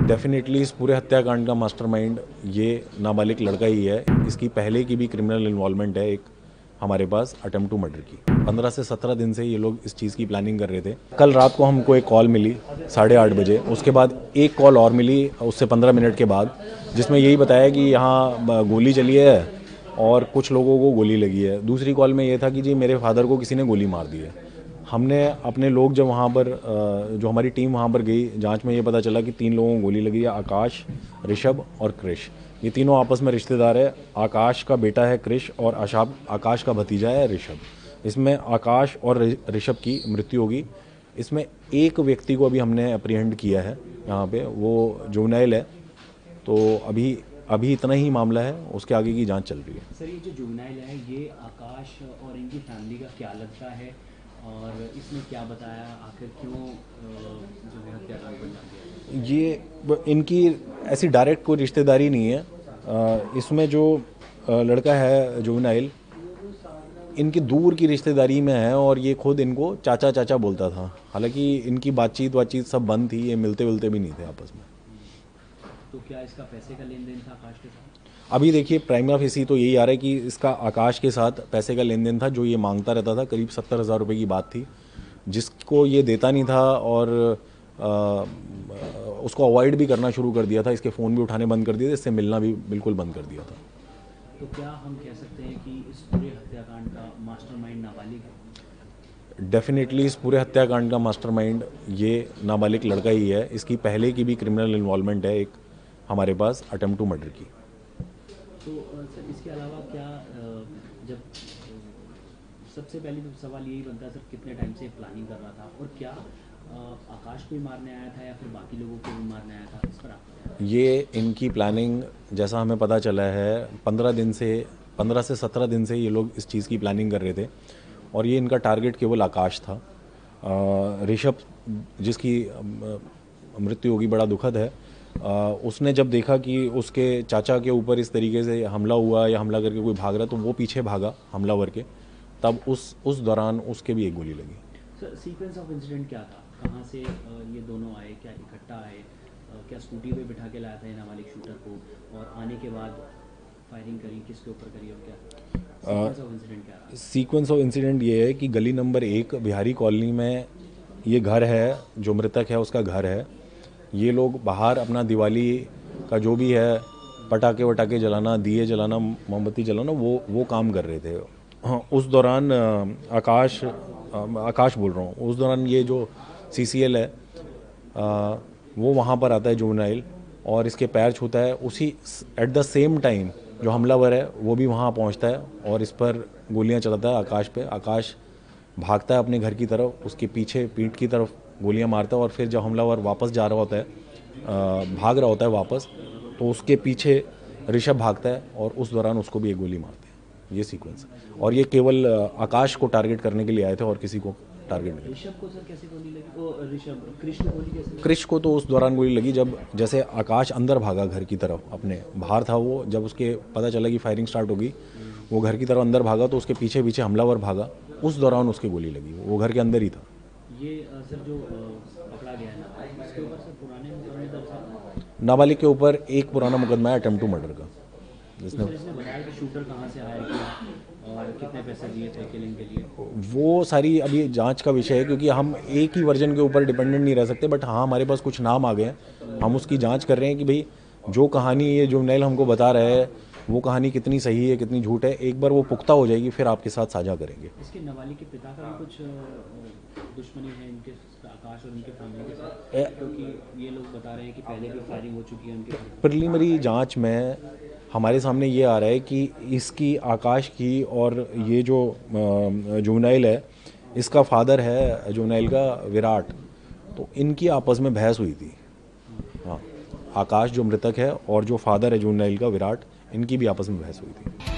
Definitely इस पूरे हत्याकांड का मास्टरमाइंड ये नाबालिग लड़का ही है। इसकी पहले की भी क्रिमिनल इन्वॉल्वमेंट है एक हमारे पास अटेम्प्ट टू मर्डर की। 15 से 17 दिन से ये लोग इस चीज़ की प्लानिंग कर रहे थे। कल रात को हमको एक कॉल मिली 8:30 बजे, उसके बाद एक कॉल और मिली उससे 15 मिनट के बाद, जिसमें यही बताया कि यहाँ गोली चली है और कुछ लोगों को गोली लगी है। दूसरी कॉल में ये था कि जी मेरे फादर को किसी ने गोली मार दी है। हमने अपने लोग जब वहाँ पर जो हमारी टीम वहाँ पर गई, जांच में ये पता चला कि 3 लोगों को गोली लगी है, आकाश, ऋषभ और कृष। ये तीनों आपस में रिश्तेदार है। आकाश का बेटा है कृष और आकाश का भतीजा है ऋषभ। इसमें आकाश और ऋषभ की मृत्यु होगी। इसमें एक व्यक्ति को अभी हमने अप्रीहेंड किया है यहाँ पे, वो जुवेनाइल है। तो अभी इतना ही मामला है, उसके आगे की जांच चल रही है। सर, ये जो जुवेनाइल है ये आकाश और इनकी फैमिली का क्या लगता है और इसने क्या बताया, आखिर क्यों जो है हत्याकांड को अंजाम दिया? ये इनकी ऐसी डायरेक्ट कोई रिश्तेदारी नहीं है। इसमें जो लड़का है जुवेनाइल, इनकी दूर की रिश्तेदारी में है और ये खुद इनको चाचा चाचा बोलता था। हालांकि इनकी बातचीत सब बंद थी, ये मिलते भी नहीं थे आपस में। तो क्या इसका पैसे का लेन देन था आकाश के साथ? अभी देखिए प्राइमा फेसी तो यही आ रहा है कि इसका आकाश के साथ पैसे का लेन देन था। जो ये मांगता रहता था, करीब 70,000 रुपये की बात थी, जिसको ये देता नहीं था और उसको अवॉइड भी करना शुरू कर दिया था। इसके फ़ोन भी उठाने बंद कर दिए थे, इससे मिलना भी बिल्कुल बंद कर दिया था। तो क्या हम कह सकते हैं कि इस पूरे हत्याकांड का मास्टरमाइंड नाबालिग है? डेफिनेटली इस पूरे हत्याकांड का मास्टरमाइंड ये नाबालिग लड़का ही है। इसकी पहले की भी क्रिमिनल इन्वॉल्वमेंट है एक हमारे पास अटेम्प्ट टू मर्डर की। तो सर, इसके अलावा क्या जब सबसे पहले तो सवाल यही बनता है सर, कितने टाइम से प्लानिंग कर रहा था और क्या आकाश को ही मारने आया था या फिर बाकी लोगों को भी मारने आया था, इस पर आप? ये इनकी प्लानिंग, जैसा हमें पता चला है, 15 से 17 दिन से ये लोग इस चीज़ की प्लानिंग कर रहे थे और ये इनका टारगेट केवल आकाश था। ऋषभ जिसकी मृत्यु होगी बड़ा दुखद है। उसने जब देखा कि उसके चाचा के ऊपर इस तरीके से हमला हुआ या हमला करके कोई भाग रहा, तो वो पीछे भागा हमलावर के। तब उस दौरान उसके भी एक गोली लगी। सर, सीक्वेंस ऑफ इंसिडेंट क्या था? कहाँ से ये दोनों आए, क्या इकट्ठा आए, क्या स्कूटी पे बिठा के लाया था ये नाबालिग शूटर को, और आने के बाद फायरिंग करी, किसके ऊपर करी और क्या सीक्वेंस ऑफ इंसिडेंट क्या रहा? सीक्वेंस ऑफ इंसिडेंट ये है कि गली नंबर 1 बिहारी कॉलोनी में ये घर है, जो मृतक है उसका घर है। ये लोग बाहर अपना दिवाली का जो भी है पटाखे वटाखे जलाना, दिए जलाना, मोमबत्ती जलाना, वो काम कर रहे थे। हाँ, उस दौरान आकाश बोल रहा हूँ, उस दौरान ये जो CCL है वो वहाँ पर आता है जुवेनाइल और इसके पैर छूता है। उसी एट द सेम टाइम जो हमलावर है वो भी वहाँ पहुँचता है और इस पर गोलियाँ चलाता है आकाश पे। आकाश भागता है अपने घर की तरफ, उसके पीछे पीठ की तरफ गोलियां मारता है और फिर जब हमलावर वापस जा रहा होता है, भाग रहा होता है वापस, तो उसके पीछे ऋषभ भागता है और उस दौरान उसको भी एक गोली मारते हैं। ये सीक्वेंस, और ये केवल आकाश को टारगेट करने के लिए आए थे और किसी को टारगेट नहीं। ऋषभ को सर कैसे गोली लगी? ओ ऋषभ, कृष को गोली कैसे लगी? कृष को तो उस दौरान गोली लगी जब जैसे आकाश अंदर भागा घर की तरफ, अपने बाहर था वो, जब उसके पता चला कि फायरिंग स्टार्ट होगी, वो घर की तरफ अंदर भागा तो उसके पीछे पीछे हमलावर भागा, उस दौरान उसके गोली लगी। वो घर के अंदर ही था। ये सर जो पकड़ा गया है ना, इसके ऊपर सर पुराने मुकदमे दर्ज हैं? नाबालिग के ऊपर एक पुराना मुकदमा है अटेम्प्ट टू मर्डर का। इसने बताया कि शूटर कहाँ से हायर किया और कितने पैसे दिए थे किलिंग के लिए? वो सारी अभी जांच का विषय है, क्योंकि हम एक ही वर्जन के ऊपर डिपेंडेंट नहीं रह सकते। बट हाँ, हमारे पास कुछ नाम आ गए हैं, हम उसकी जांच कर रहे हैं कि भाई जो कहानी ये जुवेनाइल हमको बता रहे हैं वो कहानी कितनी सही है कितनी झूठ है। एक बार वो पुख्ता हो जाएगी फिर आपके साथ साझा करेंगे। इसके नाबालिग के पिता का भी कुछ दुश्मनी है इनके, आकाश और इनके फैमिली के साथ, क्योंकि ये लोग बता रहे हैं कि पहले भी फायरिंग हो चुकी है उनके। प्रिलिमिनरी जांच में हमारे सामने ये आ रहा है कि इसकी, आकाश की, और ये जो जुवेनाइल है इसका फादर है जुवेनाइल का विराट, तो इनकी आपस में बहस हुई थी। हाँ, आकाश जो मृतक है और जो फादर है जुवेनाइल का विराट, इनकी भी आपस में बहस हुई थी।